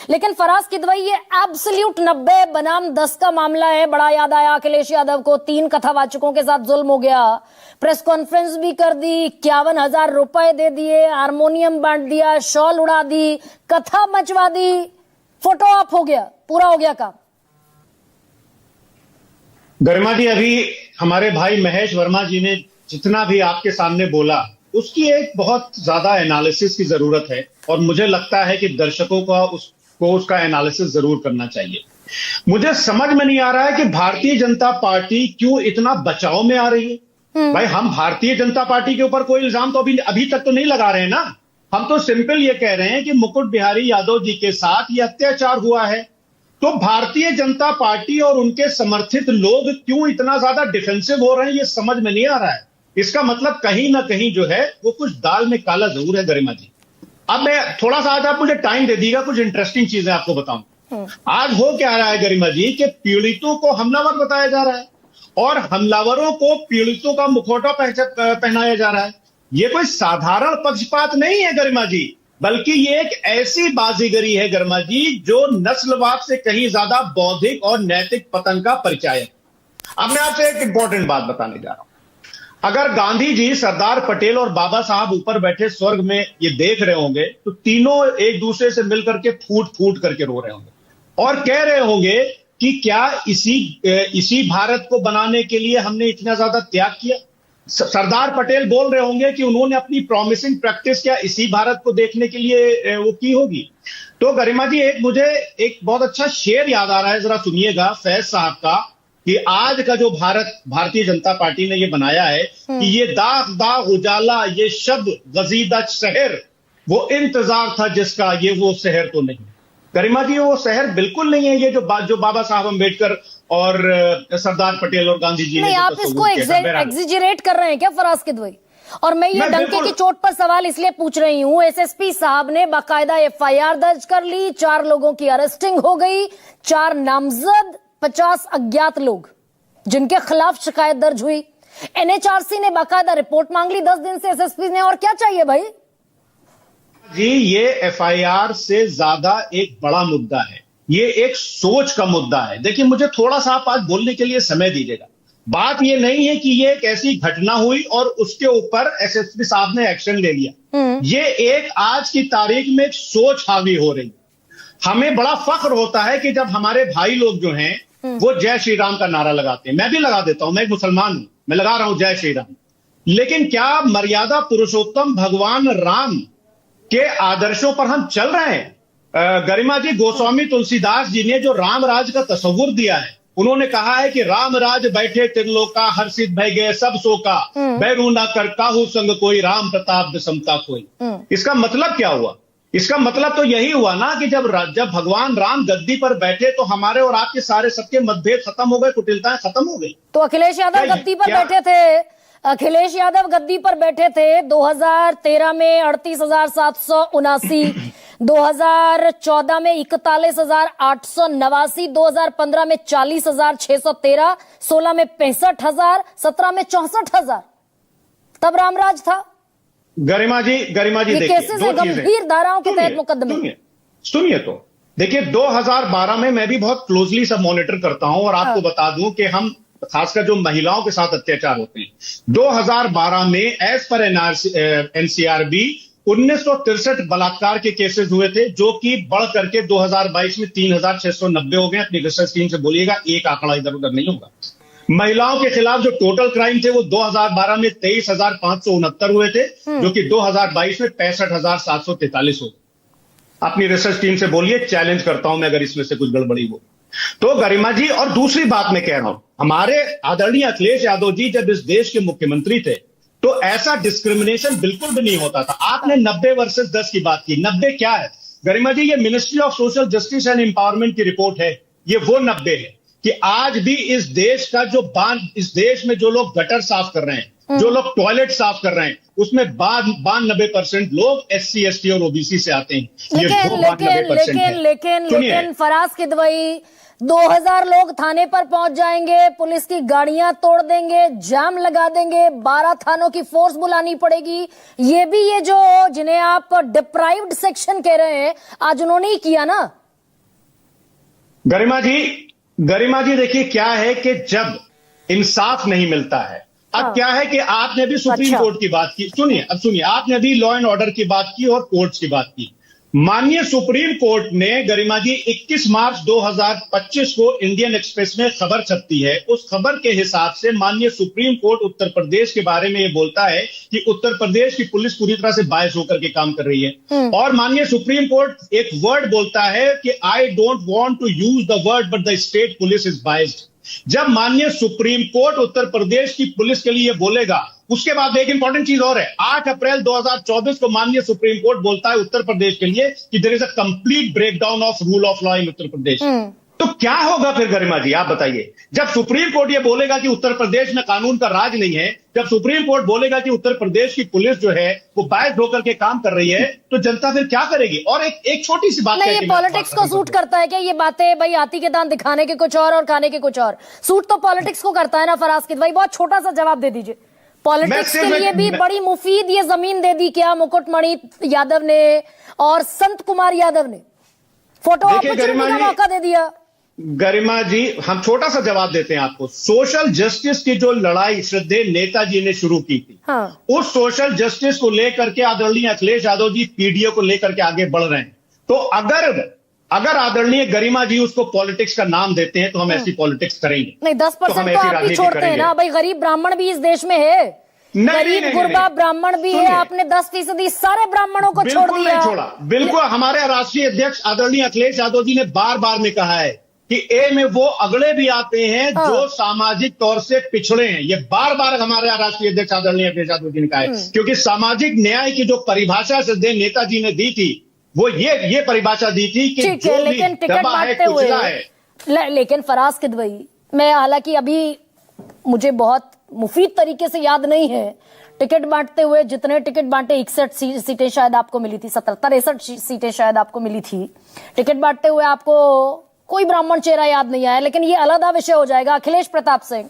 लेकिन फराज किदवई, ये एब्सोल्यूट 90 बनाम 10 का मामला है। बड़ा याद आया अखिलेश यादव को, 3 कथावाचकों के साथ जुल्म हो गया, प्रेस कॉन्फ्रेंस भी कर दी, 51,000 रुपए दे दिए, हारमोनियम बांट दिया, शॉल उड़ा दी, कथा मचवा दी, फोटो ऑफ हो गया, पूरा हो गया काम। गरिमा जी, अभी हमारे भाई महेश वर्मा जी ने जितना भी आपके सामने बोला, उसकी एक बहुत ज्यादा एनालिसिस की जरूरत है और मुझे लगता है कि दर्शकों का उसका एनालिसिस जरूर करना चाहिए। मुझे समझ में नहीं आ रहा है कि भारतीय जनता पार्टी क्यों इतना बचाव में आ रही है। भाई, हम भारतीय जनता पार्टी के ऊपर कोई इल्जाम तो अभी तक तो नहीं लगा रहे हैं ना। हम तो सिंपल ये कह रहे हैं कि मुकुट बिहारी यादव जी के साथ ये अत्याचार हुआ है। तो भारतीय जनता पार्टी और उनके समर्थित लोग क्यों इतना ज्यादा डिफेंसिव हो रहे हैं, ये समझ में नहीं आ रहा है। इसका मतलब कहीं ना कहीं जो है वो कुछ दाल में काला जरूर है गरिमा जी। अब मैं थोड़ा सा, आज आप मुझे टाइम दे दीजिएगा, कुछ इंटरेस्टिंग चीजें आपको बताऊं। आज हो क्या रहा है गरिमा जी कि पीड़ितों को हमलावर बताया जा रहा है और हमलावरों को पीड़ितों का मुखौटा पहनाया जा रहा है। ये कोई साधारण पक्षपात नहीं है गरिमा जी, बल्कि ये एक ऐसी बाजीगरी है गरिमा जी जो नस्लवाद से कहीं ज्यादा बौद्धिक और नैतिक पतन का परिचय है। अब मैं आपसे एक इंपॉर्टेंट बात बताने जा रहा हूं। अगर गांधी जी, सरदार पटेल और बाबा साहब ऊपर बैठे स्वर्ग में ये देख रहे होंगे तो तीनों एक दूसरे से मिलकर के फूट फूट करके रो रहे होंगे और कह रहे होंगे कि क्या इसी भारत को बनाने के लिए हमने इतना ज्यादा त्याग किया। सरदार पटेल बोल रहे होंगे कि उन्होंने अपनी प्रॉमिसिंग प्रैक्टिस क्या इसी भारत को देखने के लिए वो की होगी। तो गरिमा जी, मुझे एक बहुत अच्छा शेर याद आ रहा है, जरा सुनिएगा, फैज साहब का, कि आज का जो भारतीय जनता पार्टी ने ये बनाया है कि ये दाग दाग उजाला, ये शब गजीदा शहर, वो इंतजार था जिसका, ये वो शहर तो नहीं। गरिमा जी, वो शहर बिल्कुल नहीं है ये जो बाबा साहब अम्बेडकर और सरदार पटेल और गांधी जी नहीं, ने। आप इसको एग्जिजरेट कर रहे हैं क्या फराज किदवई? और मैं ये डंके की चोट पर सवाल इसलिए पूछ रही हूं, एसएसपी साहब ने बाकायदा एफआईआर दर्ज कर ली, 4 लोगों की अरेस्टिंग हो गई, 4 नामजद, 50 अज्ञात लोग जिनके खिलाफ शिकायत दर्ज हुई। एनएचआरसी ने बाकायदा रिपोर्ट मांग ली 10 दिन से एसएसपी ने, और क्या चाहिए भाई जी? ये एफआईआर से ज्यादा एक बड़ा मुद्दा है, ये एक सोच का मुद्दा है। देखिए, मुझे थोड़ा सा आप आज बोलने के लिए समय दीजिएगा। बात ये नहीं है कि ये एक ऐसी घटना हुई और उसके ऊपर एसएसपी साहब ने एक्शन ले लिया। ये एक आज की तारीख में एक सोच हावी हो रही। हमें बड़ा फख्र होता है कि जब हमारे भाई लोग जो हैं वो जय श्री राम का नारा लगाते हैं। मैं भी लगा देता हूं, मैं एक मुसलमान हूं, मैं लगा रहा हूं जय श्री राम। लेकिन क्या मर्यादा पुरुषोत्तम भगवान राम के आदर्शों पर हम चल रहे हैं? गरिमा जी, गोस्वामी तुलसीदास जी ने जो राम राज का तस्वुर दिया है, उन्होंने कहा है कि राम राज बैठे त्रिलोका, हर्षित भय गए सब शोका, बैरू ना कर काहू संग कोई, राम प्रताप समता कोई। इसका मतलब क्या हुआ? इसका मतलब तो यही हुआ ना कि जब भगवान राम गद्दी पर बैठे तो हमारे और आपके सारे सबके मतभेद खत्म हो गए, कुटिलताएं खत्म हो गई। तो अखिलेश यादव गद्दी पर बैठे थे, अखिलेश यादव गद्दी पर बैठे थे 2013 में 38,779, 2014 में 41,889, 2015 में 40,613, 16 में 65,000, 17 में 64,000। तब रामराज था। गरिमा जी देखिए, केसेस है गंभीर धाराओं के तहत मुकदमे। सुनिए तो देखिए, 2012 में मैं भी बहुत क्लोजली सब मॉनिटर करता हूं और आपको बता दूं कि हम खासकर जो महिलाओं के साथ अत्याचार होते हैं, 2012 में एज पर एनसीआरबी 1963 बलात्कार के केसेस हुए थे, जो कि बढ़ करके 2022 में 3,690 हो गए। अपनी रिसर्च टीम से बोलिएगा, एक आंकड़ा इधर उधर नहीं होगा। महिलाओं के खिलाफ जो टोटल क्राइम थे वो 2012 में 23,569 हुए थे, जो कि 2022 में 65,743 हो गए। अपनी रिसर्च टीम से बोलिए, चैलेंज करता हूं मैं अगर इसमें से कुछ गड़बड़ी हो तो। गरिमा जी, और दूसरी बात मैं कह रहा हूं, हमारे आदरणीय अखिलेश यादव जी जब इस देश के मुख्यमंत्री थे तो ऐसा डिस्क्रिमिनेशन बिल्कुल भी नहीं होता था। आपने 90 वर्सेस 10 की बात की। 90 क्या है गरिमा जी? ये ministry of social justice and empowerment की रिपोर्ट है। ये वो 90 है कि आज भी इस देश का जो इस देश में जो लोग गटर साफ कर रहे हैं, जो लोग टॉयलेट साफ कर रहे हैं, उसमें 92% लोग SC ST और OBC से आते हैं। लेकिन फराज किदवई, 2000 लोग थाने पर पहुंच जाएंगे, पुलिस की गाड़ियां तोड़ देंगे, जाम लगा देंगे, 12 थानों की फोर्स बुलानी पड़ेगी। ये भी ये जो जिन्हें आप डिप्राइव्ड सेक्शन कह रहे हैं, आज उन्होंने ही किया ना। गरिमा जी देखिए क्या है कि जब इंसाफ नहीं मिलता है, अब क्या है कि आपने भी सुप्रीम कोर्ट की बात की, सुनिए आपने भी लॉ एंड ऑर्डर की बात की और कोर्ट्स की बात की। माननीय सुप्रीम कोर्ट ने गरिमा जी 21 मार्च 2025 को इंडियन एक्सप्रेस में खबर छपती है। उस खबर के हिसाब से माननीय सुप्रीम कोर्ट उत्तर प्रदेश के बारे में ये बोलता है कि उत्तर प्रदेश की पुलिस पूरी तरह से बायस होकर के काम कर रही है। और माननीय सुप्रीम कोर्ट एक वर्ड बोलता है कि I don't want to use the word but the state police is biased. जब माननीय सुप्रीम कोर्ट उत्तर प्रदेश की पुलिस के लिए बोलेगा, उसके बाद एक इंपॉर्टेंट चीज और है, 8 अप्रैल 2024 को माननीय सुप्रीम कोर्ट बोलता है उत्तर प्रदेश के लिए कि there is a complete breakdown of rule of law in Uttar Pradesh. तो क्या होगा फिर गरिमा जी, आप बताइए। जब सुप्रीम कोर्ट ये बोलेगा कि उत्तर प्रदेश में कानून का राज नहीं है, जब सुप्रीम कोर्ट बोलेगा कि उत्तर प्रदेश की पुलिस जो है वो बायस होकर के काम कर रही है, तो जनता फिर क्या करेगी। और एक छोटी सी बात, नहीं, ये पॉलिटिक्स को सूट करता है क्या ये बातें? भाई हाथी के दांत दिखाने के कुछ और खाने के कुछ और। सूट तो पॉलिटिक्स को करता है ना फराज किदवई। बहुत छोटा सा जवाब दे दीजिए। पॉलिटिक्स के लिए भी बड़ी मुफीद ये जमीन दे दी क्या मुकुटमणि यादव ने और संत कुमार यादव ने? फोटो अपॉर्चुनिटी का मौका दे दिया। गरिमा जी, हम छोटा सा जवाब देते हैं आपको। सोशल जस्टिस की जो लड़ाई श्रद्धेय नेताजी ने शुरू की थी, उस सोशल जस्टिस को लेकर के आदरणीय अखिलेश यादव जी पीडीओ को लेकर के आगे बढ़ रहे हैं। तो अगर आदरणीय गरिमा जी उसको पॉलिटिक्स का नाम देते हैं तो हम ऐसी पॉलिटिक्स करेंगे। नहीं, 10% तो आप ही छोड़ते हैं ना भाई। गरीब ब्राह्मण भी इस देश में है, गरीब गुरबा ब्राह्मण भी है। आपने 10% सारे ब्राह्मणों को छोड़ दिया। नहीं छोड़ा, बिल्कुल। हमारे राष्ट्रीय अध्यक्ष आदरणीय अखिलेश यादव जी ने बार बार में कहा है कि ए में वो अगले भी आते हैं जो सामाजिक तौर से पिछड़े हैं। ये बार बार हमारे राष्ट्रीय अध्यक्ष आदरणीय अखिलेश यादव जी ने कहा है, क्योंकि सामाजिक न्याय की जो परिभाषा श्रद्धेय नेताजी ने दी थी, वो ये परिभाषा दी थी कि जो भी लेकिन टिकट दबा है, बांटते हुए है। लेकिन फराज किदवई, मैं हालांकि अभी मुझे बहुत मुफीद तरीके से याद नहीं है, टिकट बांटते हुए जितने टिकट बांटे 61 सीटें शायद आपको मिली थी, 63 सीटें शायद आपको मिली थी। टिकट बांटते हुए आपको कोई ब्राह्मण चेहरा याद नहीं आया। लेकिन ये अलग विषय हो जाएगा। अखिलेश प्रताप सिंह